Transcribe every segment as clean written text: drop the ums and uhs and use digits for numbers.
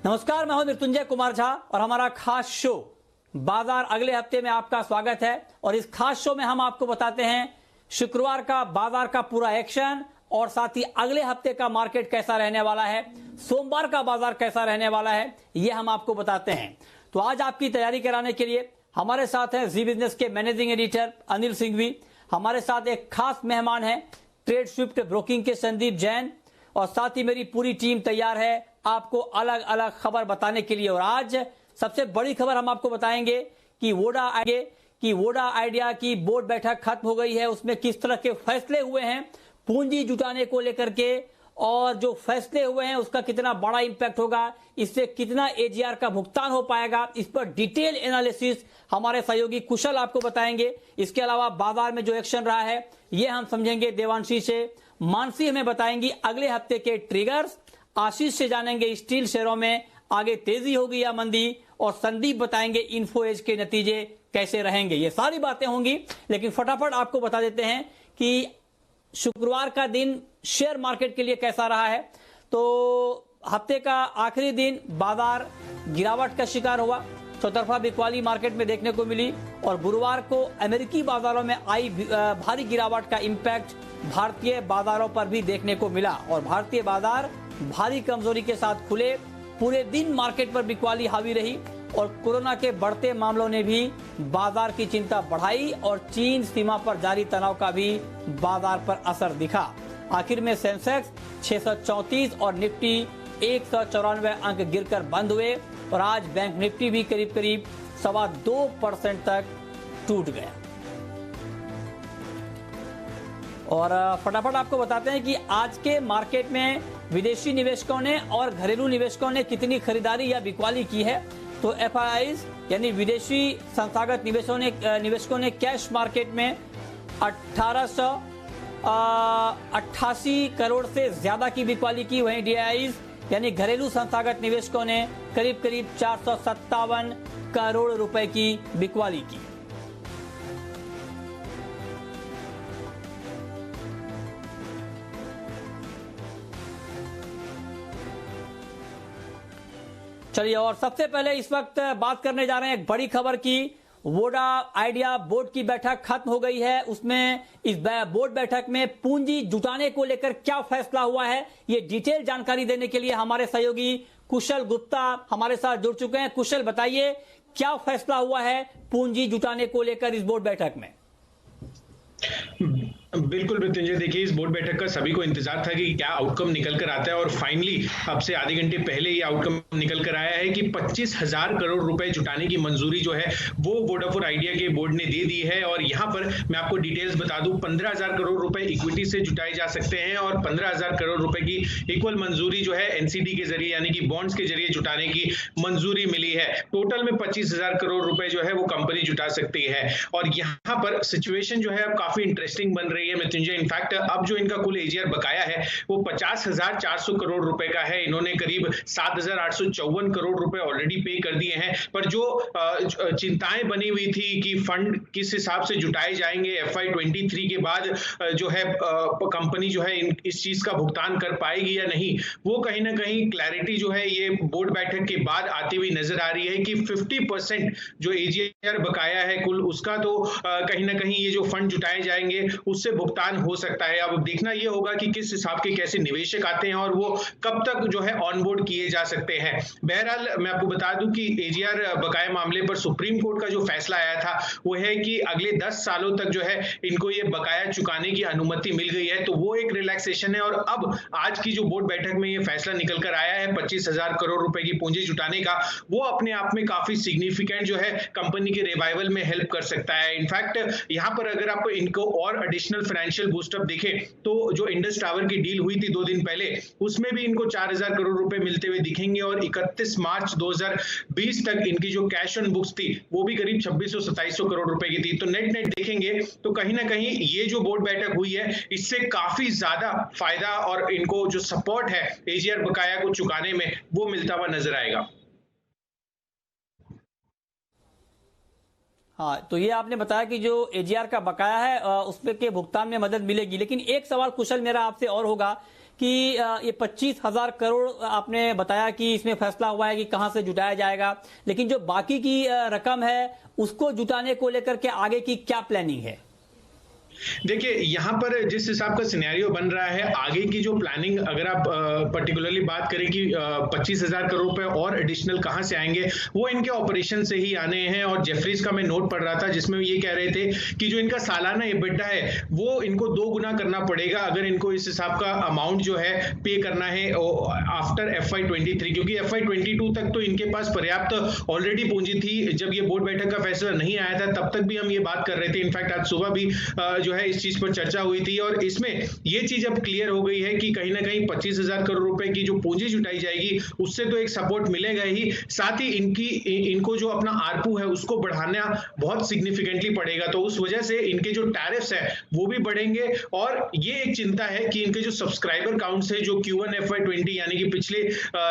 नमस्कार, मैं हूं मृत्युंजय कुमार झा और हमारा खास शो बाजार अगले हफ्ते में आपका स्वागत है। और इस खास शो में हम आपको बताते हैं शुक्रवार का बाजार का पूरा एक्शन और साथ ही अगले हफ्ते का मार्केट कैसा रहने वाला है, सोमवार का बाजार कैसा रहने वाला है, ये हम आपको बताते हैं। तो आज आपकी तैयारी कराने के लिए हमारे साथ हैं जी बिजनेस के मैनेजिंग एडिटर अनिल सिंघवी। हमारे साथ एक खास मेहमान है ट्रेड स्विफ्ट ब्रोकिंग के संदीप जैन, और साथ ही मेरी पूरी टीम तैयार है आपको अलग अलग खबर बताने के लिए। और आज सबसे बड़ी खबर हम आपको बताएंगे कि वोडा आइडिया की बोर्ड बैठक खत्म हो गई है, उसमें किस तरह के फैसले हुए हैं पूंजी जुटाने को लेकर के, और जो फैसले हुए हैं उसका कितना बड़ा इंपैक्ट होगा, इससे कितना एजीआर का भुगतान हो पाएगा, इस पर डिटेल एनालिसिस हमारे सहयोगी कुशल आपको बताएंगे। इसके अलावा बाजार में जो एक्शन रहा है ये हम समझेंगे देवांशी से, मानसी हमें बताएंगी अगले हफ्ते के ट्रिगर्स, आशीष से जानेंगे स्टील शेयरों में आगे तेजी होगी या मंदी, और संदीप बताएंगे इन्फो एज के नतीजे कैसे रहेंगे। ये सारी बातें होंगी, लेकिन फटाफट आपको बता देते हैं कि शुक्रवार का दिन शेयर मार्केट के लिए कैसा रहा है। तो हफ्ते का आखिरी दिन बाजार गिरावट का शिकार हुआ, चौतरफा बिकवाली मार्केट में देखने को मिली, और गुरुवार को अमेरिकी बाजारों में आई भारी गिरावट का इंपैक्ट भारतीय बाजारों पर भी देखने को मिला, और भारतीय बाजार भारी कमजोरी के साथ खुले। पूरे दिन मार्केट पर बिकवाली हावी रही, और कोरोना के बढ़ते मामलों ने भी बाजार की चिंता बढ़ाई, और चीन सीमा पर जारी तनाव का भी बाजार पर असर दिखा। आखिर में सेंसेक्स 634 और निफ्टी 194 अंक गिरकर बंद हुए, और आज बैंक निफ्टी भी करीब करीब 2.25% तक टूट गया। और फटाफट आपको बताते हैं कि आज के मार्केट में विदेशी निवेशकों ने और घरेलू निवेशकों ने कितनी खरीदारी या बिकवाली की है। तो एफआईआईज यानी विदेशी संस्थागत निवेशकों ने कैश मार्केट में 1888 करोड़ से ज्यादा की बिकवाली की, वहीं डीआईज यानी घरेलू संस्थागत निवेशकों ने करीब करीब 457 करोड़ रुपए की बिकवाली की। चलिए, और सबसे पहले इस वक्त बात करने जा रहे हैं एक बड़ी खबर की। वोडा आइडिया बोर्ड की बैठक खत्म हो गई है, उसमें इस बोर्ड बैठक में पूंजी जुटाने को लेकर क्या फैसला हुआ है, ये डिटेल जानकारी देने के लिए हमारे सहयोगी कुशल गुप्ता हमारे साथ जुड़ चुके हैं। कुशल, बताइए क्या फैसला हुआ है पूंजी जुटाने को लेकर इस बोर्ड बैठक में। बिल्कुल मृत्युंजय, देखिए इस बोर्ड बैठक का सभी को इंतजार था कि क्या आउटकम निकल कर आता है, और फाइनली अब से आधे घंटे पहले ये आउटकम निकल कर आया है कि 25,000 करोड़ रुपए जुटाने की मंजूरी जो है वो वोडाफोन आइडिया के बोर्ड ने दे दी है। और यहाँ पर मैं आपको डिटेल्स बता दूं, 15,000 करोड़ रुपए इक्विटी से जुटाए जा सकते हैं, और 15,000 करोड़ रुपए की इक्वल मंजूरी जो है एनसीडी के जरिए यानी कि बॉन्ड्स के जरिए जुटाने की मंजूरी मिली है। टोटल में 25,000 करोड़ रुपए जो है वो कंपनी जुटा सकती है। और यहाँ पर सिचुएशन जो है अब काफी इंटरेस्टिंग बन रही है मृत्युंजय। इनफैक्ट अब जो इनका कुल एजीआर बकाया है वो 50,400 करोड़ रुपए का है। इन्होंने करीब 7,854 करोड़ रुपए ऑलरेडी पे कर दिए हैं। पर जो चिंताएं बनी हुई थी कि फंड किस हिसाब से जुटाए जाएंगे FY23 के बाद जो है कंपनी जो है इस चीज का भुगतान कर पाएगी या नहीं, वो कहीं ना कहीं क्लैरिटी जो है ये बोर्ड बैठक के बाद आती हुई नजर आ रही है कि 50% जो एजीआर बकाया है कुल उसका तो कहीं ना कहीं ये जो फंड जुटाए जाएंगे उससे भुगतान हो सकता है। अब देखना यह होगा कि किस हिसाब के कैसे निवेशक आते हैं और वो कब तक जो है ऑनबोर्ड किए जा सकते हैं। बहरहाल मैं आपको बता दूं कि एजीआर बकाया मामले पर सुप्रीम कोर्ट का जो फैसला आया था वो है कि अगले 10 सालों तक जो है इनको ये बकाया चुकाने की अनुमति मिल गई है, तो वो एक रिलैक्सेशन है। और अब आज की जो बोर्ड बैठक में ये फैसला निकल कर आया है 25,000 करोड़ रुपए की पूंजी जुटाने का, वो अपने आप में काफी सिग्निफिकेंट जो है कंपनी के रिवाइवल में हेल्प कर सकता है। इनफैक्ट यहाँ पर अगर आप इनको और एडिशनल फाइनेंशियल बूस्टअप देखें तो जो इंडस टावर की डील हुई थी 2 दिन पहले, उसमें भी इनको 4,000 करोड़ रुपए मिलते हुए दिखेंगे, और 31 मार्च 2020 तक इनकी जो कैश ऑन बुक्स थी वो भी करीब 2600-2700 करोड़ रुपए की थी। तो नेट देखेंगे तो कहीं ना कहीं ये जो बोर्ड बैठक हुई है इससे काफी ज्यादा फायदा और इनको जो सपोर्ट है एजीआर बकाया को चुकाने में वो मिलता हुआ नजर आएगा। हाँ, तो ये आपने बताया कि जो एजीआर का बकाया है उसपे के भुगतान में मदद मिलेगी, लेकिन एक सवाल कुशल मेरा आपसे और होगा कि ये 25,000 करोड़ आपने बताया कि इसमें फैसला हुआ है कि कहां से जुटाया जाएगा, लेकिन जो बाकी की रकम है उसको जुटाने को लेकर के आगे की क्या प्लानिंग है? देखिए, यहाँ पर जिस हिसाब का सिनेरियो बन रहा है, आगे की जो प्लानिंग, अगर आप पर्टिकुलरली बात करें कि 25,000 करोड़ रुपए और एडिशनल कहाँ से आएंगे, वो इनके ऑपरेशन से ही आने हैं। और जेफरीज का मैं नोट पढ़ रहा था जिसमें ये कह रहे थे कि जो इनका सालाना EBITDA है वो इनको 2 गुना करना पड़ेगा अगर इनको इस हिसाब का अमाउंट जो है पे करना है आफ्टर FY23, क्योंकि FY22 तक तो इनके पास पर्याप्त ऑलरेडी पूंजी थी। जब ये बोर्ड बैठक का फैसला नहीं आया था तब तक भी हम ये बात कर रहे थे, इनफैक्ट आज सुबह भी जो है इस चीज पर चर्चा हुई थी। और इसमें ये चीज अब क्लियर हो गई है कि कहीं ना कहीं 25,000 करोड़ रुपए की जो पूंजी जुटाई जाएगी उससे तो एक सपोर्ट मिलेगा ही, साथ ही इनको जो अपना आरपू है उसको बढ़ाना बहुत सिग्निफिकेंटली पड़ेगा। तो उस वजह से इनके जो टैरिफ्स है वो भी बढ़ेंगे। और ये एक चिंता है कि इनके जो सब्सक्राइबर काउंट्स है जो Q1 FY20 यानी कि पिछले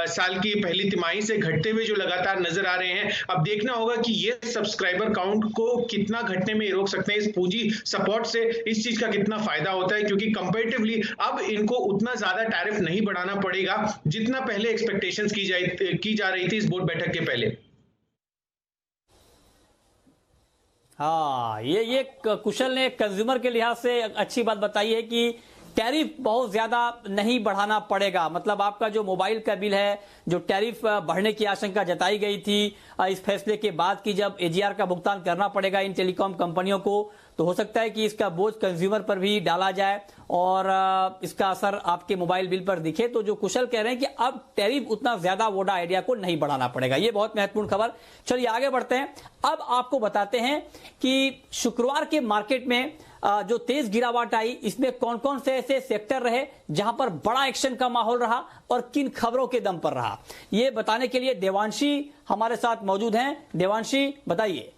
साल की पहली तिमाही से घटते हुए जो लगातार नजर आ रहे हैं, अब देखना होगा कि ये सब्सक्राइबर काउंट को कितना घटने में रोक सकते हैं। इस पूंजी सपोर्ट से इस चीज का कितना फायदा होता है, क्योंकि कंपैरेटिवली अब इनको उतना ज्यादा टैरिफ नहीं बढ़ाना पड़ेगा जितना पहले एक्सपेक्टेशंस की जा रही थी इस बोर्ड बैठक के पहले। हाँ, ये कुशल ने कंज्यूमर के लिहाज से अच्छी बात बताई है कि टैरिफ बहुत ज्यादा नहीं बढ़ाना पड़ेगा। मतलब आपका जो मोबाइल का बिल है, जो टैरिफ बढ़ने की आशंका जताई गई थी इस फैसले के बाद कि जब AGR का भुगतान करना पड़ेगा इन टेलीकॉम कंपनियों को, तो हो सकता है कि इसका बोझ कंज्यूमर पर भी डाला जाए और इसका असर आपके मोबाइल बिल पर दिखे। तो जो कुशल कह रहे हैं कि अब टैरिफ उतना ज्यादा वोडा आइडिया को नहीं बढ़ाना पड़ेगा, ये बहुत महत्वपूर्ण खबर। चलिए आगे बढ़ते हैं। अब आपको बताते हैं कि शुक्रवार के मार्केट में जो तेज गिरावट आई, इसमें कौन कौन से ऐसे सेक्टर रहे जहां पर बड़ा एक्शन का माहौल रहा और किन खबरों के दम पर रहा, ये बताने के लिए देवांशी हमारे साथ मौजूद हैं। देवांशी, बताइए।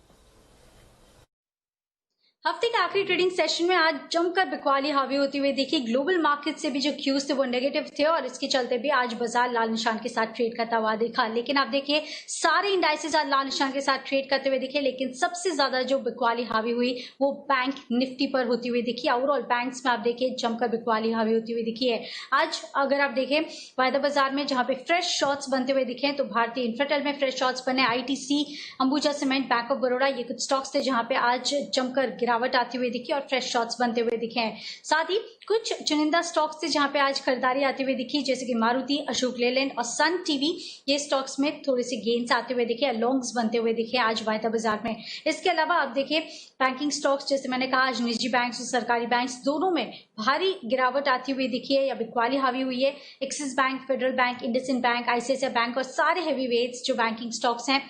हफ्ते के आखिरी ट्रेडिंग सेशन में आज जमकर बिकवाली हावी होती हुई देखी। ग्लोबल मार्केट से भी जो क्यूज थे वो नेगेटिव थे और इसके चलते भी आज बाजार लाल निशान के साथ ट्रेड करता हुआ देखा। लेकिन आप देखिए, सारे इंडाइसेस आज लाल निशान के साथ ट्रेड करते हुए दिखे, लेकिन सबसे ज्यादा जो बिकवाली हावी हुई वो बैंक निफ्टी पर होती हुई दिखी। ओवरऑल बैंक्स में आप देखिए जमकर बिकवाली हावी होती हुई दिखी है। आज अगर आप देखें वायदा बाजार में जहां पे फ्रेश शॉर्ट्स बनते हुए दिखे, तो भारतीय इंफ्राटेल में फ्रेश शॉर्ट्स बने, ITC, Ambuja cement, bank of Baroda, ये कुछ स्टॉक्स थे जहां पे आज जमकर गिरावट आती हुई दिखी और फ्रेश शॉर्ट्स बनते हुए दिखे हैं। साथ ही कुछ चुनिंदा स्टॉक्स थे जहां पे आज खरीदारी आती हुई दिखी, जैसे कि मारुति, अशोक लेलैंड और सन टीवी, ये स्टॉक्स में थोड़े से गेन्स आते हुए दिखे, लॉन्ग्स बनते हुए दिखे आज वायदा बाजार में। इसके अलावा आप देखिए बैंकिंग स्टॉक्स, जैसे मैंने कहा आज निजी बैंक्स और सरकारी बैंक्स दोनों में भारी गिरावट आती हुई दिखी है या बिकवाली हावी हुई है। Axis bank, federal bank, IndusInd bank, ICICI bank और सारे हैवी वेट्स जो बैंकिंग स्टॉक्स हैं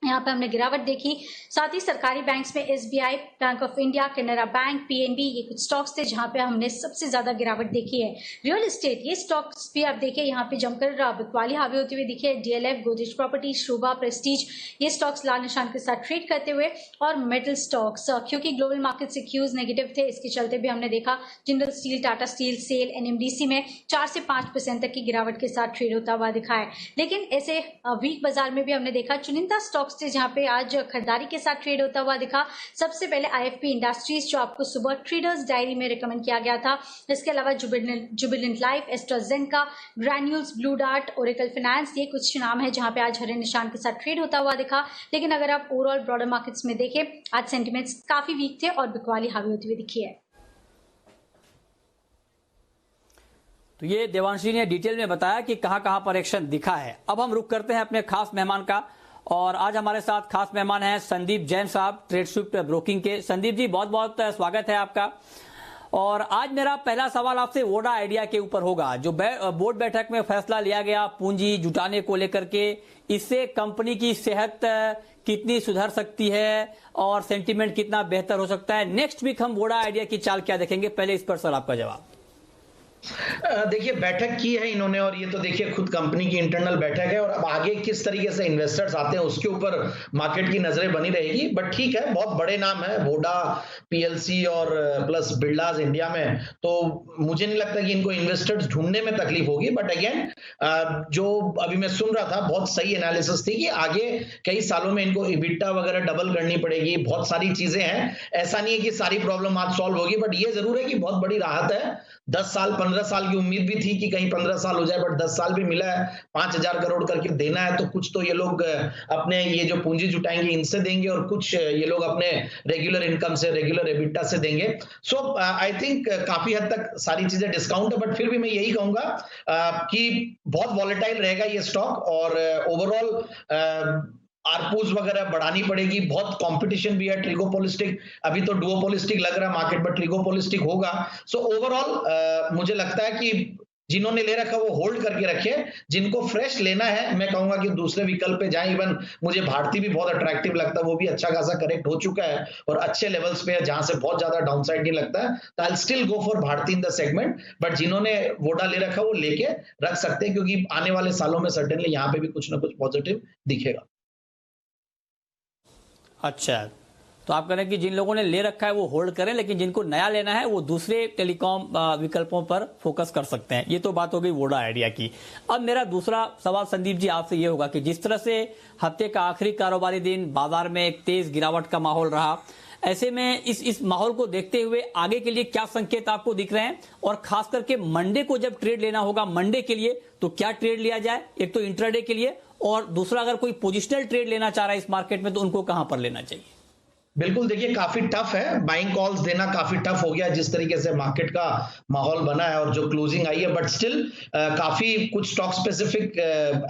यहाँ पे हमने गिरावट देखी। साथ ही सरकारी बैंक्स में SBI, bank of India, Canara bank, PNB, ये कुछ स्टॉक्स थे जहां पे हमने सबसे ज्यादा गिरावट देखी है। रियल एस्टेट, ये स्टॉक्स भी आप देखिए यहाँ पे जमकर बिकवाली हावी होती हुई दिखे। DLF, Godrej property, Sobha, Prestige, ये स्टॉक्स लाल निशान के साथ ट्रेड करते हुए। और मेटल स्टॉक्स, क्योंकि ग्लोबल मार्केट से क्यूज नेगेटिव थे, इसके चलते भी हमने देखा Jindal steel, Tata steel, SAIL, NMDC में 4 से 5% तक की गिरावट के साथ ट्रेड होता हुआ दिखा है। लेकिन ऐसे वीक बाजार में भी हमने देखा चुनिंदा स्टॉक्स जहां पे आज खरीदारी के साथ ट्रेड होता हुआ दिखा। सबसे पहले IFP इंडस्ट्रीज, जो आपको सुबह ट्रेडर्स डायरी में रिकमेंड किया गया था। इसके अलावा Jubilant life, AstraZeneca, granules, blue dart, Oracle finance, ये कुछ नाम है जहां पे आज हरे निशान के साथ ट्रेड होता हुआ दिखा। लेकिन अगर आप ओवरऑल ब्रॉडर मार्केट्स में देखें, आज सेंटिमेंट्स काफी वीक थे और बिकवाली हावी होती हुई दिखी है। तो ये देवांशी ने डिटेल में बताया कि कहां पर एक्शन दिखा है। अब हम रुक करते हैं अपने खास मेहमान का, और आज हमारे साथ खास मेहमान हैं संदीप जैन साहब, ट्रेडस्विफ्ट ब्रोकिंग के। संदीप जी, बहुत बहुत स्वागत है आपका। और आज मेरा पहला सवाल आपसे वोडा आइडिया के ऊपर होगा। जो बोर्ड बैठक में फैसला लिया गया पूंजी जुटाने को लेकर के, इससे कंपनी की सेहत कितनी सुधर सकती है और सेंटीमेंट कितना बेहतर हो सकता है? नेक्स्ट वीक हम वोडा आइडिया की चाल क्या देखेंगे? पहले इस पर सर आपका जवाब। देखिए, बैठक की है इन्होंने और ये तो देखिए खुद कंपनी की इंटरनल बैठक है और अब आगे किस तरीके से इन्वेस्टर्स आते हैं उसके ऊपर मार्केट की नजरें बनी रहेगी। बट ठीक है, बहुत बड़े नाम है वोडा, PLC और प्लस बिरलाज इंडिया में, तो मुझे नहीं लगता कि इनको इन्वेस्टर्स ढूंढने में तकलीफ होगी। बट अगेन, जो अभी मैं सुन रहा था, बहुत सही एनालिसिस थी कि आगे कई सालों में इनको EBITDA वगैरह डबल करनी पड़ेगी, बहुत सारी चीजें हैं। ऐसा नहीं है कि सारी प्रॉब्लम आज सॉल्व होगी, बट ये जरूर है कि बहुत बड़ी राहत है। 10 साल 15 साल की उम्मीद भी थी कि कहीं 15 साल हो जाए, बट 10 साल भी मिला है, 5,000 करोड़ करके देना है, तो कुछ तो ये लोग अपने ये जो पूंजी जुटाएंगे इनसे देंगे और कुछ ये लोग अपने रेगुलर इनकम से, रेगुलर एबिटा से देंगे। सो आई थिंक काफी हद तक सारी चीजें डिस्काउंट है, बट फिर भी मैं यही कहूंगा कि बहुत वॉलेटाइल रहेगा ये स्टॉक और ओवरऑल आरपूज वगैरह बढ़ानी पड़ेगी। बहुत कंपटीशन भी है, ट्रिगोपोलिस्टिक अभी तो डुओपोलिस्टिक लग रहा है मार्केट, बट ट्रिगोपोलिस्टिक होगा। सो ओवरऑल मुझे लगता है कि जिन्होंने ले रखा वो होल्ड करके रखे, जिनको फ्रेश लेना है मैं कहूंगा कि दूसरे विकल्प पे जाए। इवन मुझे भारती भी बहुत अट्रैक्टिव लगता है, वो भी अच्छा खासा करेक्ट हो चुका है और अच्छे लेवल्स पे है जहां से बहुत ज्यादा डाउनसाइड नहीं लगता है, तो I still go for Bharti in the segment. But जिन्होंने वोडा ले रखा वो लेके रख सकते हैं, क्योंकि आने वाले सालों में सर्टेनली यहाँ पे भी कुछ ना कुछ पॉजिटिव दिखेगा। अच्छा, तो आप कह रहे हैं कि जिन लोगों ने ले रखा है वो होल्ड करें, लेकिन जिनको नया लेना है वो दूसरे टेलीकॉम विकल्पों पर फोकस कर सकते हैं। ये तो बात हो गई वोडा आइडिया की। अब मेरा दूसरा सवाल संदीप जी आपसे ये होगा कि जिस तरह से हफ्ते का आखिरी कारोबारी दिन बाजार में एक तेज गिरावट का माहौल रहा, ऐसे में इस माहौल को देखते हुए आगे के लिए क्या संकेत आपको दिख रहे हैं, और खास करके मंडे को जब ट्रेड लेना होगा मंडे के लिए तो क्या ट्रेड लिया जाए, एक तो इंट्राडे के लिए, और दूसरा अगर कोई पोजिशनल ट्रेड लेना चाह रहा है इस मार्केट में तो उनको कहां पर लेना चाहिए? बिल्कुल, देखिए काफी टफ है, बाइंग कॉल्स देना काफी टफ हो गया जिस तरीके से मार्केट का माहौल बना है और जो क्लोजिंग आई है, बट स्टिल काफी कुछ स्टॉक स्पेसिफिक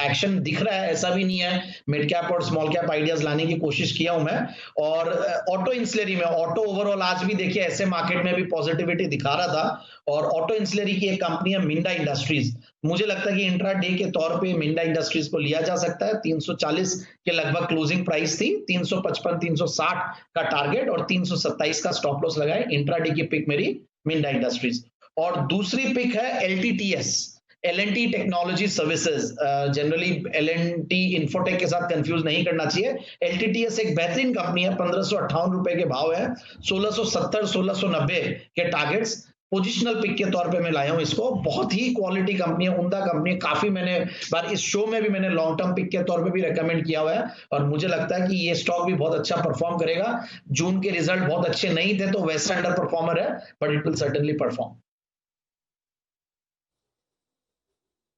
एक्शन दिख रहा है। ऐसा भी नहीं है, मिड कैप और स्मॉल कैप आइडियाज लाने की कोशिश किया हूं मैं। और ऑटो इंसुलरी में, ऑटो ओवरऑल आज भी देखिए ऐसे मार्केट में भी पॉजिटिविटी दिखा रहा था, और ऑटो इंसुलरी की एक कंपनी है मिंडा इंडस्ट्रीज। मुझे लगता है कि इंट्रा डे के तौर पे मिंडा इंडस्ट्रीज को लिया जा सकता है। 340 के लगभग क्लोजिंग प्राइस थी, 355 360 का टारगेट और 327 का स्टॉप लॉस लगाए। इंट्रा डे की पिक मेरी मिंडा इंडस्ट्रीज। और दूसरी पिक है LTTS, L&T technology services. Generally L&T infotech के साथ कंफ्यूज नहीं करना चाहिए। LTTS एक बेहतरीन कंपनी है, 1558 रुपए के भाव है, 1670 1690 के टारगेट्स। पोजिशनल पिक के तौर पे मैं लाया हूं इसको। बहुत ही क्वालिटी कंपनी है, उम्दा कंपनी है। काफी मैंने बार इस शो में भी मैंने लॉन्ग टर्म पिक के तौर पे भी रेकमेंड किया हुआ है, और मुझे लगता है कि ये स्टॉक भी बहुत अच्छा परफॉर्म करेगा। जून के रिजल्ट बहुत अच्छे नहीं थे तो वैसे अंडर परफॉर्मर है, but it will certainly perform.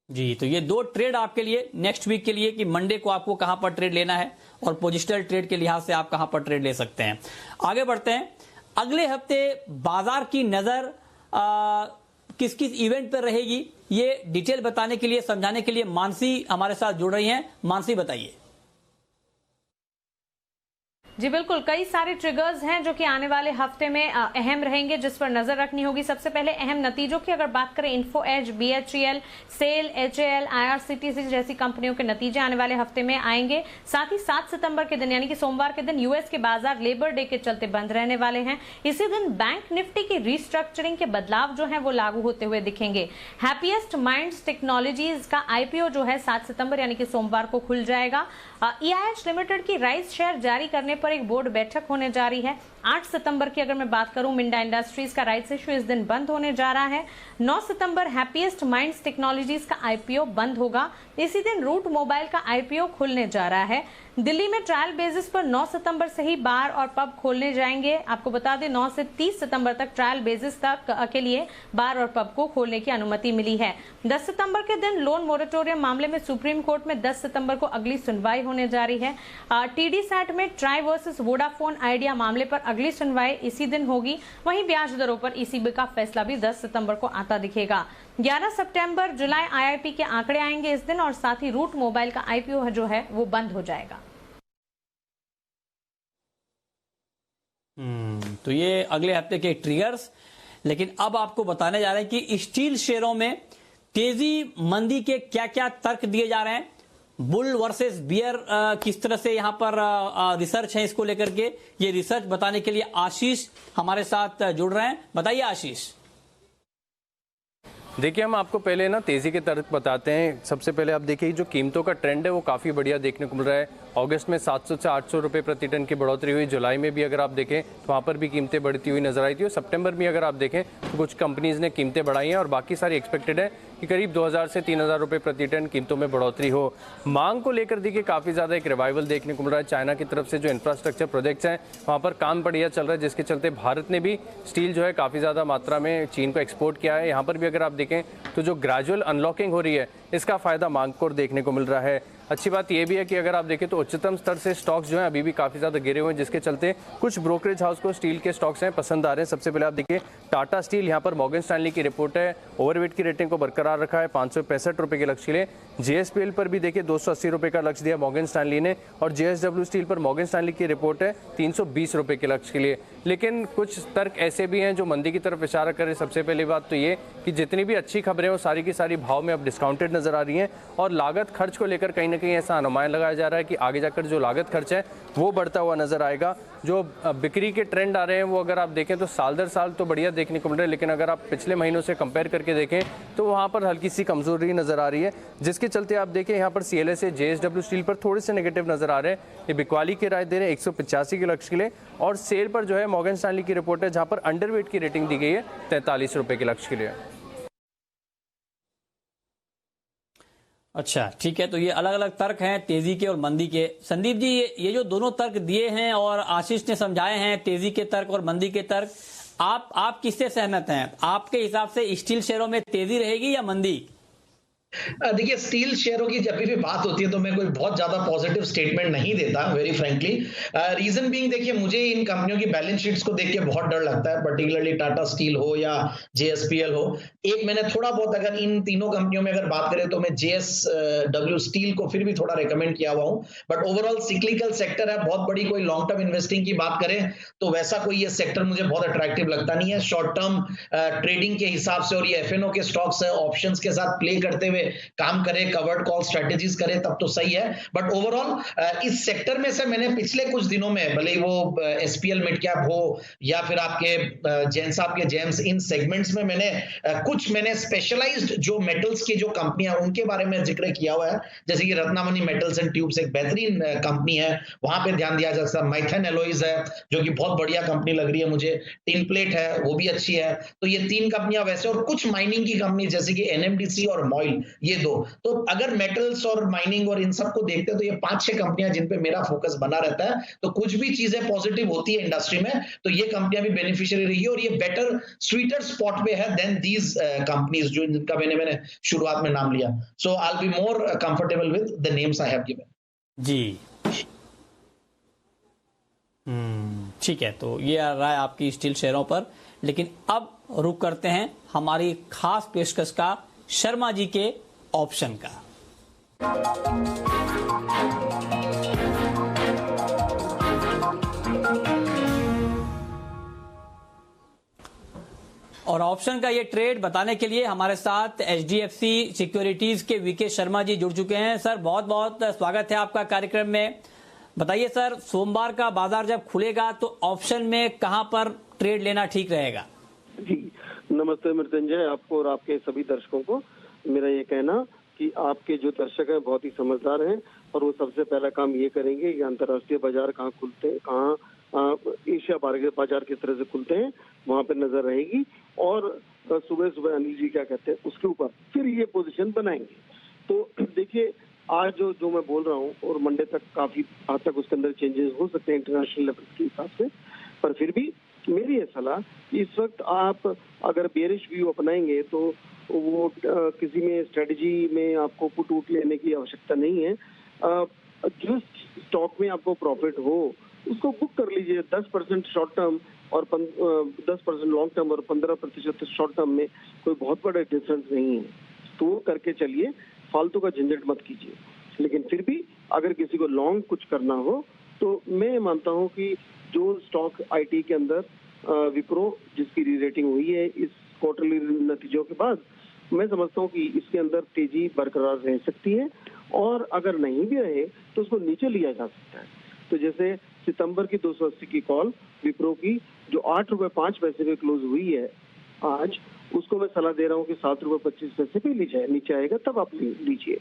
जी, तो ये दो ट्रेड आपके लिए नेक्स्ट वीक के लिए कि मंडे को आपको कहां पर ट्रेड लेना है, और पोजिशनल ट्रेड के लिहाज से आप कहां पर ट्रेड ले सकते हैं। आगे बढ़ते हैं। अगले हफ्ते बाजार की नजर किस किस इवेंट पर रहेगी, ये डिटेल बताने के लिए, समझाने के लिए मानसी हमारे साथ जुड़ रही हैं। मानसी बताइए। जी बिल्कुल, कई सारे ट्रिगर्स हैं जो कि आने वाले हफ्ते में अहम रहेंगे, जिस पर नजर रखनी होगी। सबसे पहले अहम नतीजों की अगर बात करें, Info Edge, BHEL, SAIL, HAL, IRCTC जैसी कंपनियों के नतीजे आने वाले हफ्ते में आएंगे। साथ ही 7 सितंबर के दिन यानी कि सोमवार के दिन यूएस के बाजार लेबर डे के चलते बंद रहने वाले हैं। इसी दिन बैंक निफ्टी की रिस्ट्रक्चरिंग के बदलाव जो है वो लागू होते हुए दिखेंगे। हैप्पीएस्ट माइंड्स टेक्नोलॉजीज का IPO जो है 7 सितंबर यानी कि सोमवार को खुल जाएगा। EIH लिमिटेड की राइस शेयर जारी करने पर एक बोर्ड बैठक होने जा रही है। 8 सितंबर की अगर मैं बात करूं, मिंडा इंडस्ट्रीज का राइट्स इश्यू इस दिन बंद होने जा रहा है। 9 सितंबर हैप्पीएस्ट माइंड्स टेक्नोलॉजीज का IPO बंद होगा। इसी दिन रूट मोबाइल का IPO खुलने जा रहा है। दिल्ली में ट्रायल बेसिस पर 9 सितंबर से ही बार और पब खोलने जाएंगे। आपको बता दें 9 से 30 सितंबर तक ट्रायल बेसिस तक के लिए बार और पब को खोलने की अनुमति मिली है। 10 सितंबर के दिन लोन मोरेटोरियम मामले में सुप्रीम कोर्ट में 10 सितंबर को अगली सुनवाई होने जा रही है। TD सैट में ट्राई वर्सेस वोडाफोन आइडिया मामले पर अगली सुनवाई इसी दिन होगी। वहीं ब्याज दरों पर ECB का फैसला भी 10 सितंबर को आता दिखेगा। 11 सितंबर जुलाई IIP के आंकड़े आएंगे इस दिन, और साथ ही रूट मोबाइल का IPO जो है वो बंद हो जाएगा। तो ये अगले हफ्ते के ट्रिगर्स। लेकिन अब आपको बताने जा रहे हैं कि स्टील शेयरों में तेजी मंदी के क्या क्या तर्क दिए जा रहे हैं। बुल वर्सेस बियर किस तरह से यहां पर रिसर्च है इसको लेकर के, ये रिसर्च बताने के लिए आशीष हमारे साथ जुड़ रहे हैं। बताइए आशीष। देखिए, हम आपको पहले ना तेजी के तर्क बताते हैं। सबसे पहले आप देखिए जो कीमतों का ट्रेंड है वो काफ़ी बढ़िया देखने को मिल रहा है। अगस्त में 700 से 800 रुपये प्रति टन की बढ़ोतरी हुई। जुलाई में भी अगर आप देखें तो वहाँ पर भी कीमतें बढ़ती हुई नजर आई थी और सितंबर में अगर आप देखें तो कुछ कंपनीज ने कीमतें बढ़ाई हैं और बाकी सारी एक्सपेक्टेड है कि करीब 2000 से 3000 रुपये प्रति टन कीमतों में बढ़ोतरी हो। मांग को लेकर देखिए काफ़ी ज़्यादा एक रिवाइवल देखने को मिल रहा है। चाइना की तरफ से जो इंफ्रास्ट्रक्चर प्रोजेक्ट्स हैं वहाँ पर काम बढ़िया चल रहा है, जिसके चलते भारत ने भी स्टील जो है काफ़ी ज़्यादा मात्रा में चीन को एक्सपोर्ट किया है। यहाँ पर भी अगर आप देखें तो जो ग्रेजुअल अनलॉकिंग हो रही है इसका फ़ायदा मांग को देखने को मिल रहा है। अच्छी बात यह भी है कि अगर आप देखें तो उच्चतम स्तर से स्टॉक्स जो हैं अभी भी काफ़ी ज़्यादा गिरे हुए हैं, जिसके चलते कुछ ब्रोकरेज हाउस को स्टील के स्टॉक्स हैं पसंद आ रहे हैं। सबसे पहले आप देखिए टाटा स्टील, यहाँ पर मॉर्गन स्टैनली की रिपोर्ट है, ओवरवेट की रेटिंग को बरकरार रखा है 565 रुपये के लक्ष्य के लिए। जेएसपीएल पर भी देखिए 280 रुपये का लक्ष्य दिया मॉर्गन स्टैनली ने और जेएसडब्ल्यू स्टील पर मॉर्गन स्टैनली की रिपोर्ट है 320 रुपये के लक्ष्य के लिए। लेकिन कुछ तर्क ऐसे भी हैं जो मंदी की तरफ इशारा करें। सबसे पहली बात तो ये कि जितनी भी अच्छी खबरें वो सारी की सारी भाव में अब डिस्काउंटेड नजर आ रही हैं और लागत खर्च को लेकर कहीं ना कहीं ऐसा अनुमान लगाया जा रहा है कि आगे जाकर जो लागत खर्च है वो बढ़ता हुआ नजर आएगा। जो बिक्री के ट्रेंड आ रहे हैं वो अगर आप देखें तो साल दर साल तो बढ़िया देखने को मिल रहा है, लेकिन अगर आप पिछले महीनों से कंपेयर करके देखें तो वहाँ पर हल्की सी कमजोरी नजर आ रही है, जिसके चलते आप देखें यहाँ पर सीएलए से जेएसडब्ल्यू स्टील पर थोड़े से नेगेटिव नजर आ रहे हैं। ये बिकवाली की राय दे रहे हैं 185 के लक्ष्य के लिए और सेल पर जो है मॉर्गन स्टैनली की रिपोर्ट है जहाँ पर अंडरवेट की रेटिंग दी गई है 43 रुपये के लक्ष्य के लिए। अच्छा ठीक है, तो ये अलग अलग तर्क हैं तेजी के और मंदी के। संदीप जी, ये जो दोनों तर्क दिए हैं और आशीष ने समझाए हैं तेजी के तर्क और मंदी के तर्क, आप किससे सहमत हैं? आपके हिसाब से स्टील शेयरों में तेजी रहेगी या मंदी? देखिए स्टील शेयरों की जब भी बात होती है तो मैं कोई बहुत ज्यादा पॉजिटिव स्टेटमेंट नहीं देता, वेरी फ्रैंकली। रीजन बीइंग देखिए मुझे इन कंपनियों की बैलेंस शीट्स को देख के बहुत डर लगता है, पर्टिकुलरली टाटा स्टील हो या जेएसपीएल हो। एक मैंने थोड़ा बहुत अगर इन तीनों कंपनियों में अगर बात करें तो मैं जेएसडब्ल्यू स्टील को फिर भी थोड़ा रिकमेंड किया हुआ हूं, बट ओवरऑल सिक्लिकल सेक्टर है, बहुत बड़ी कोई लॉन्ग टर्म इन्वेस्टिंग की बात करें तो वैसा कोई ये सेक्टर मुझे बहुत अट्रैक्टिव लगता नहीं है। शॉर्ट टर्म ट्रेडिंग के हिसाब से और ये एफएनओ के स्टॉक्स है, ऑप्शंस के साथ प्ले करते हुए काम करे, कवर्ड कॉल स्ट्रेटेजीज करे तब तो सही है। बट ओवरऑल इस सेक्टर में से मैंने पिछले कुछ दिनों में भले वो एसपीएल मिड कैप हो या फिर आपके जैन साहब के जेम्स, इन सेगमेंट्स में मैंने स्पेशलाइज्ड जो मेटल्स की जो कंपनियां उनके बारे में जिक्र किया हुआ है, जैसे कि रत्नामणि मेटल्स एंड ट्यूब्स एक बेहतरीन कंपनी है, वहां पे ध्यान दिया जा सकता है। माइथन एलॉयज है जो कि बहुत बढ़िया कंपनी लग रही है मुझे, टिन प्लेट है वो भी अच्छी है। तो ये तीन कंपनियां वैसे, और कुछ माइनिंग की कंपनी जैसे कि एनएमडीसी और मॉइल, ये दो। तो अगर मेटल्स और माइनिंग और इन सब को देखते हैं तो ये 5-6 कंपनियां जिन पे मेरा फोकस बना रहता है। तो कुछ भी चीजें पॉजिटिव होती है इंडस्ट्री में तो ये कंपनियां भी बेनिफिशियरी रही है और ये बेटर स्वीटर स्पॉट पे है देन दीज कंपनीज जो जिनका मैंने शुरुआत में नाम लिया। So I will be more comfortable with the names I have given. जी ठीक है, तो ये आ रहा है आपकी स्टील शेयरों पर। लेकिन अब रुक करते हैं हमारी खास पेशकश का, शर्मा जी के ऑप्शन का। और ऑप्शन का ये ट्रेड बताने के लिए हमारे साथ एचडीएफसी सिक्योरिटीज के वीके शर्मा जी जुड़ चुके हैं। सर बहुत बहुत स्वागत है आपका कार्यक्रम में। बताइए सर, सोमवार का बाजार जब खुलेगा तो ऑप्शन में कहां पर ट्रेड लेना ठीक रहेगा? जी नमस्ते मृत्युंजय, आपको और आपके सभी दर्शकों को मेरा ये कहना कि आपके जो दर्शक हैं बहुत ही समझदार हैं और वो सबसे पहला काम ये करेंगे कि अंतर्राष्ट्रीय बाजार कहाँ खुलते हैं, कहाँ एशिया बाजार किस तरह से खुलते हैं वहाँ पे नजर रहेगी और सुबह सुबह अनिल जी क्या कहते हैं उसके ऊपर फिर ये पोजीशन बनाएंगे। तो देखिए आज जो मैं बोल रहा हूँ और मंडे तक काफी हद तक उसके अंदर चेंजेस हो सकते हैं इंटरनेशनल लेवल के हिसाब से, पर फिर भी मेरी ये सलाह इस वक्त आप अगर बेरिश व्यू अपनाएंगे तो वो किसी में स्ट्रेटजी में आपको पुट उट लेने की आवश्यकता नहीं है। जिस स्टॉक में आपको प्रॉफिट हो उसको बुक कर लीजिए। 10% शॉर्ट टर्म और 10% लॉन्ग टर्म और 15% शॉर्ट टर्म में कोई बहुत बड़ा डिफरेंस नहीं है, तो वो करके चलिए, फालतू का झंझट मत कीजिए। लेकिन फिर भी अगर किसी को लॉन्ग कुछ करना हो तो मैं मानता हूँ कि जो स्टॉक आईटी के अंदर विप्रो जिसकी री रेटिंग हुई है इस क्वार्टरली नतीजों के बाद, मैं समझता हूँ कि इसके अंदर तेजी बरकरार रह सकती है और अगर नहीं भी रहे तो उसको नीचे लिया जा सकता है। तो जैसे सितंबर की 280 की कॉल विप्रो की जो 8 रुपए 5 पैसे पे क्लोज हुई है आज, उसको मैं सलाह दे रहा हूँ कि 7 रुपए 25 पैसे पे ली जाए, नीचे आएगा तब आप लीजिए।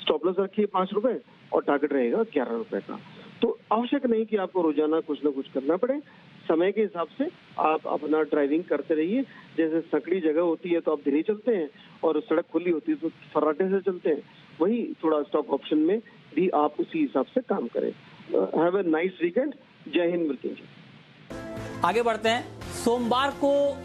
स्टॉप लॉस रखिए 5 रुपए और टारगेट रहेगा 11 रुपए का। तो आवश्यक नहीं कि आपको रोजाना कुछ ना कुछ करना पड़े, समय के हिसाब से आप अपना ड्राइविंग करते रहिए। जैसे सकड़ी जगह होती है तो आप धीरे चलते हैं, और सड़क खुली होती है तो फर्राटे से चलते हैं, वही थोड़ा स्टॉक ऑप्शन में भी आप उसी हिसाब से काम करें। Have a nice weekend. जय हिंद मृत्युंजय। आगे बढ़ते हैं। सोमवार को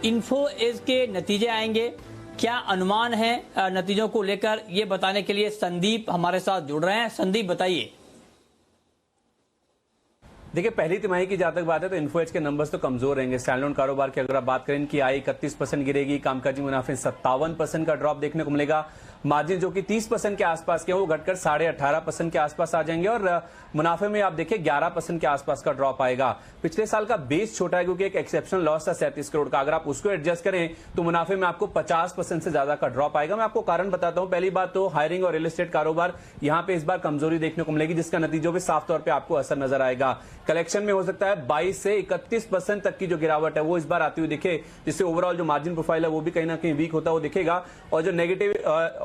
इन्फो एज के नतीजे आएंगे, क्या अनुमान है नतीजों को लेकर, ये बताने के लिए संदीप हमारे साथ जुड़ रहे हैं। संदीप बताइए। देखिए, पहली तिमाही की जहां तक बात है तो इन्फो एज के नंबर्स तो कमजोर रहेंगे। स्टैंडअलोन कारोबार की अगर आप बात करें, इनकी आय 31% गिरेगी, कामकाजी मुनाफे 57% का ड्रॉप देखने को मिलेगा। मार्जिन जो कि 30% के आसपास के वो घटकर 18.5% के आसपास आ जाएंगे, और मुनाफे में आप देखिए 11% के आसपास का ड्रॉप आएगा। पिछले साल का बेस छोटा है क्योंकि एक एक्सेप्शनल लॉस था 37 करोड़ का, अगर आप उसको एडजस्ट करें तो मुनाफे में आपको 50% से ज्यादा का ड्रॉप आएगा। मैं आपको कारण बताता हूं। पहली बात तो हायरिंग और रियल एस्टेट कारोबार यहां पे इस बार कमजोरी देखने को मिलेगी, जिसका नतीजों पे साफ तौर पे आपको असर नजर आएगा। कलेक्शन में हो सकता है 22 से 31% तक की जो गिरावट है वो इस बार आती हुई दिखे, जिससे ओवरऑल जो मार्जिन प्रोफाइल है वो भी कहीं ना कहीं वीक होता हुआ दिखेगा, और जो नेगेटिव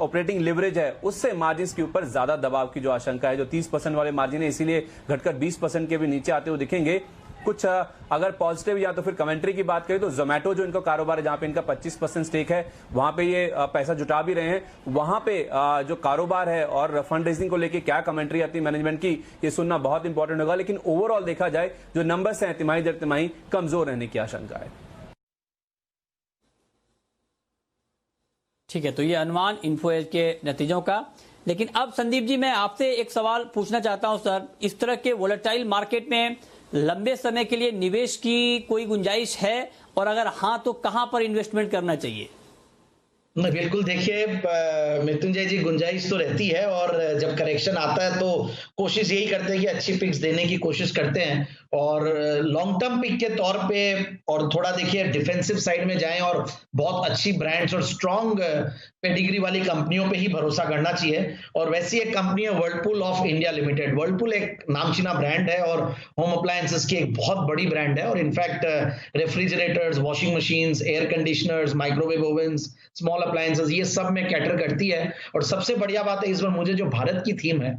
ऑपरेटिंग लिवरेज है उससे मार्जिन के ऊपर ज्यादा दबाव की जो आशंका है। जो 30% वाले मार्जिन है इसीलिए घटकर 20% के भी नीचे आते हुए दिखेंगे। कुछ अगर पॉजिटिव या तो फिर कमेंट्री की बात करें तो जोमेटो जो इनका कारोबार है, जहां पे इनका 25% स्टेक है, वहां पे ये पैसा जुटा भी रहे हैं। वहां पे जो कारोबार है और फंड रेजिंग को लेके क्या कमेंट्री आती है मैनेजमेंट की, ये सुनना बहुत इंपॉर्टेंट होगा। लेकिन ओवरऑल देखा जाए जो नंबर्स हैं तिमाही दर तिमाही कमजोर रहने की आशंका है। ठीक है, तो ये अनुमान इन्फो एज के नतीजों का। लेकिन अब संदीप जी, मैं आपसे एक सवाल पूछना चाहता हूं सर, इस तरह के वोलेटाइल मार्केट में लंबे समय के लिए निवेश की कोई गुंजाइश है, और अगर हां तो कहां पर इन्वेस्टमेंट करना चाहिए? बिल्कुल, देखिए मृत्युंजय जी, गुंजाइश तो रहती है, और जब करेक्शन आता है तो कोशिश यही करते हैं कि अच्छी पिक्स देने की कोशिश करते हैं, और लॉन्ग टर्म पिक के तौर पे, और थोड़ा देखिए डिफेंसिव साइड में जाएं, और बहुत अच्छी ब्रांड्स और स्ट्रॉन्ग पेडिग्री वाली कंपनियों पे ही भरोसा करना चाहिए। और वैसी एक कंपनी है Whirlpool of India limited. Whirlpool एक नामचीना ब्रांड है और होम अप्लायंसेस की एक बहुत बड़ी ब्रांड है, और in fact refrigerators, washing machines, air conditioners, microwave ओवन्स, small appliances, ये सब में कैटर करती है। और सबसे बढ़िया बात है इस बार मुझे जो भारत की थीम है,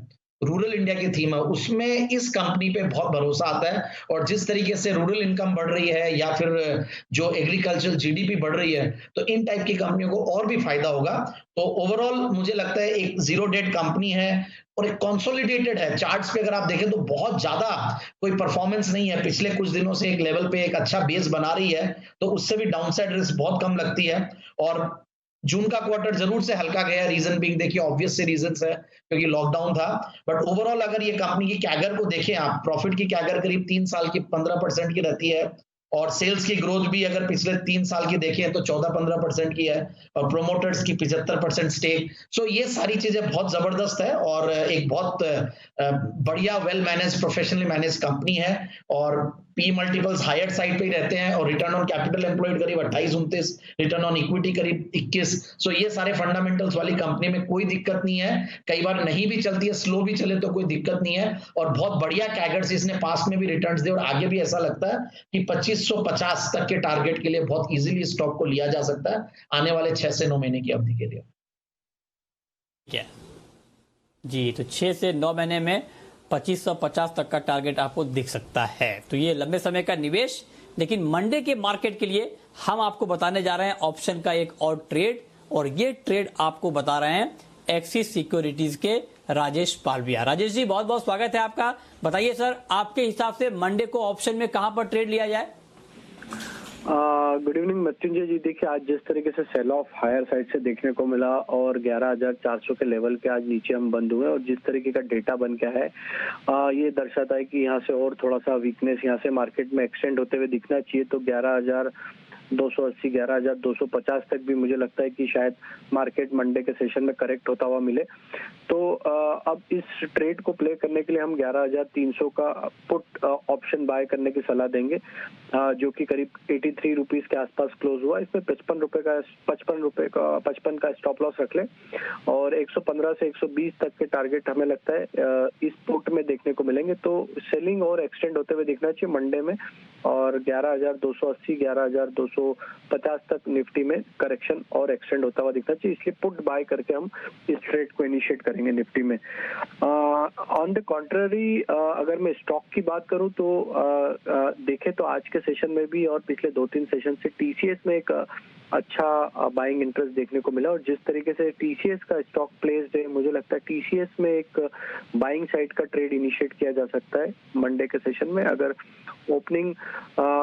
रूरल इंडिया की थीम है, उसमें इस कंपनी पे बहुत भरोसा आता है। और जिस तरीके से रूरल इनकम बढ़ रही है या फिर जो एग्रीकल्चर जीडीपी बढ़ रही है, तो इन टाइप की कंपनियों को और भी फायदा होगा। तो ओवरऑल मुझे लगता है एक जीरो डेट कंपनी है, और एक कंसोलिडेटेड है। चार्ट्स पे अगर आप देखें तो बहुत ज्यादा कोई परफॉर्मेंस नहीं है, पिछले कुछ दिनों से एक लेवल पे एक अच्छा बेस बना रही है, तो उससे भी डाउनसाइड रिस्क बहुत कम लगती है। और जून का क्वार्टर जरूर से हल्का गया, रीजन बिंग देखिए ऑब्वियस से रीजंस है क्योंकि लॉकडाउन था, बट ओवरऑल अगर ये कंपनी की कैगर को देखें आप, प्रॉफिट की कैगर करीब 3 साल की 15% की रहती है, और सेल्स की ग्रोथ भी अगर पिछले 3 साल की देखें तो 14-15% की है, और प्रोमोटर्स की 75% स्टेक। सो ये सारी चीजें बहुत जबरदस्त है, और एक बहुत बढ़िया well manage, professionally manage company है, और पी मल्टीपल्स हायर साइड पे ही रहते हैं, और रिटर्न ऑन कैपिटल एम्प्लॉयड करीब 28-29, रिटर्न ऑन इक्विटी करीब 21। सो ये सारे फंडामेंटल्स वाली कंपनी में कोई दिक्कत नहीं है। कई बार नहीं भी चलती है, स्लो भी चले तो कोई दिक्कत नहीं है, और बहुत बढ़िया कैगर्स इसने पास्ट में भी रिटर्न्स दिए, और आगे भी ऐसा लगता है कि 2550 तक के टारगेट के लिए बहुत इजीली स्टॉक को लिया जा सकता है आने वाले 6 से 9 महीने की अवधि के लिए। जी, तो 6 से 9 महीने में 2550 तक का टारगेट आपको दिख सकता है। तो ये लंबे समय का निवेश। लेकिन मंडे के मार्केट के लिए हम आपको बताने जा रहे हैं ऑप्शन का एक और ट्रेड, और ये ट्रेड आपको बता रहे हैं एक्सिस सिक्योरिटीज के राजेश पालविया। राजेश जी, बहुत बहुत स्वागत है आपका। बताइए सर, आपके हिसाब से मंडे को ऑप्शन में कहां पर ट्रेड लिया जाए? गुड इवनिंग मृत्युंजय जी। देखिए, आज जिस तरीके से सेल ऑफ हायर साइड से देखने को मिला, और 11,400 के लेवल के आज नीचे हम बंद हुए, और जिस तरीके का डेटा बन गया है, ये दर्शाता है कि यहाँ से और थोड़ा सा वीकनेस यहाँ से मार्केट में एक्सटेंड होते हुए दिखना चाहिए। तो 11,280, 11,250 तक भी मुझे लगता है कि शायद मार्केट मंडे के सेशन में करेक्ट होता हुआ मिले। तो अब इस ट्रेड को प्ले करने के लिए हम 11,300 का पुट ऑप्शन बाय करने की सलाह देंगे, जो कि करीब 83 रुपीज के आसपास क्लोज हुआ। इसमें 55 का स्टॉप लॉस रख लें, और 115 से 120 तक के टारगेट हमें लगता है इस पुट में देखने को मिलेंगे। तो सेलिंग और एक्सटेंड होते हुए दिखना चाहिए मंडे में और 11,280 11,250 तक निफ्टी में करेक्शन और एक्सटेंड होता हुआ दिखता है, इसलिए पुट बाय करके हम इस ट्रेड को इनिशिएट करेंगे निफ्टी में। ऑन द कॉन्ट्ररी अगर मैं स्टॉक की बात करूं तो देखें तो आज के सेशन में भी और पिछले 2-3 सेशन से टीसीएस में एक अच्छा बाइंग इंटरेस्ट देखने को मिला, और जिस तरीके से टीसीएस का स्टॉक प्लेस्ड है, मुझे लगता है टीसीएस में एक बाइंग साइड का ट्रेड इनिशिएट किया जा सकता है मंडे के सेशन में। अगर ओपनिंग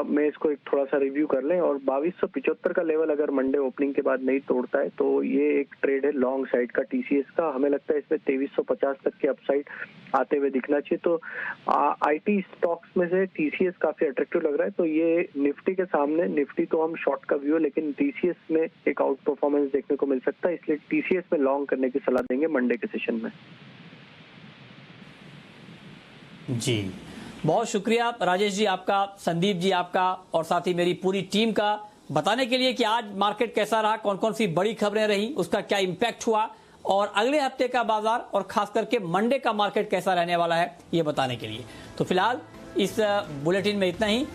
में इसको एक थोड़ा सा रिव्यू कर लें और 2275 का लेवल अगर मंडे ओपनिंग के बाद नहीं तोड़ता है तो ये एक ट्रेड है लॉन्ग साइड का टीसीएस का। हमें लगता है इसमें 2350 तक के अपसाइड आते हुए दिखना चाहिए। तो आईटी स्टॉक्स में से टीसीएस काफी अट्रैक्टिव लग रहा है, तो ये निफ्टी के सामने, निफ्टी तो हम शॉर्ट का व्यू है लेकिन टीसीएस में एक आउट परफॉर्मेंस देखने को मिल सकता है, इसलिए टीसीएस में लॉन्ग करने की सलाह देंगे मंडे के सेशन में। जी बहुत शुक्रिया राजेश जी आपका, संदीप जी आपका, और साथ ही मेरी पूरी टीम का बताने के लिए कि आज मार्केट कैसा रहा, कौन कौन सी बड़ी खबरें रही, उसका क्या इंपैक्ट हुआ, और अगले हफ्ते का बाजार और खास करके मंडे का मार्केट कैसा रहने वाला है ये बताने के लिए। तो फिलहाल इस बुलेटिन में इतना ही।